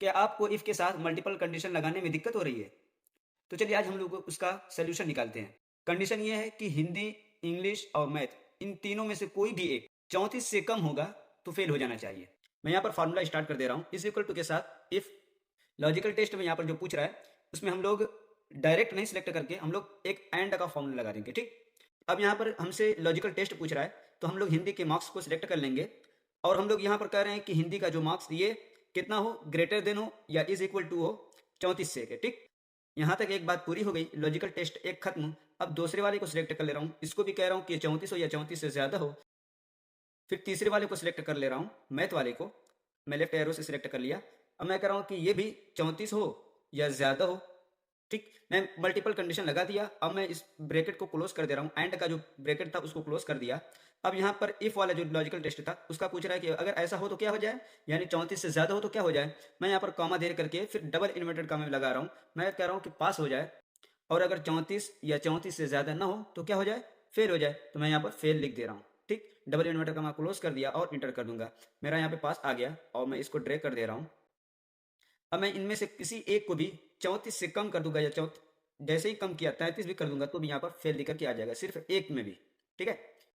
क्या आपको इफ के साथ मल्टीपल कंडीशन लगाने में दिक्कत हो रही है? तो चलिए आज हम लोग उसका सॉल्यूशन निकालते हैं। कंडीशन ये है कि हिंदी, इंग्लिश और मैथ इन तीनों में से कोई भी एक 34 से कम होगा तो फेल हो जाना चाहिए। मैं यहाँ पर फार्मूला स्टार्ट कर दे रहा हूँ। इज इक्वल टू के साथ इफ लॉजिकल टेस्ट में यहाँ पर जो पूछ रहा है उसमें हम लोग डायरेक्ट नहीं सिलेक्ट करके हम लोग एक एंड का फॉर्मूला लगा देंगे, ठीक। अब यहाँ पर हमसे लॉजिकल टेस्ट पूछ रहा है तो हम लोग हिंदी के मार्क्स को सिलेक्ट कर लेंगे और हम लोग यहाँ पर कह रहे हैं कि हिंदी का जो मार्क्स ये कितना हो, ग्रेटर देन हो या इज इक्वल टू हो 34 से के, ठीक। यहाँ तक एक बात पूरी हो गई, लॉजिकल टेस्ट एक खत्म। अब दूसरे वाले को सिलेक्ट कर ले रहा हूँ, इसको भी कह रहा हूँ कि 34 हो या 34 से ज़्यादा हो। फिर तीसरे वाले को सिलेक्ट कर ले रहा हूँ, मैथ वाले को मैं लेफ्ट एरो से सिलेक्ट कर लिया। अब मैं कह रहा हूँ कि ये भी 34 हो या ज़्यादा हो, ठीक। मैं मल्टीपल कंडीशन लगा दिया। अब मैं इस ब्रैकेट को क्लोज कर दे रहा हूँ, एंड का जो ब्रैकेट था उसको क्लोज कर दिया। अब यहाँ पर इफ वाला जो लॉजिकल टेस्ट था उसका पूछ रहा है कि अगर ऐसा हो तो क्या हो जाए, यानी 34 से ज़्यादा हो तो क्या हो जाए। मैं यहाँ पर कॉमा देर करके फिर डबल इन्वर्टेड कॉमा लगा रहा हूँ। मैं कह रहा हूँ कि पास हो जाए, और अगर 34 या 34 से ज़्यादा ना हो तो क्या हो जाए, फेल हो जाए। तो मैं यहाँ पर फेल लिख दे रहा हूँ, ठीक। डबल इन्वर्टर का मैं क्लोज कर दिया और इंटर कर दूंगा। मेरा यहाँ पे पास आ गया और मैं इसको ड्रैग कर दे रहा हूँ। अब मैं इनमें से किसी एक को भी 34 से कम कर दूंगा या जैसे ही कम किया 33 भी कर दूंगा तो भी यहाँ पर फेल लिखकर के आ जाएगा, सिर्फ एक में भी, ठीक है।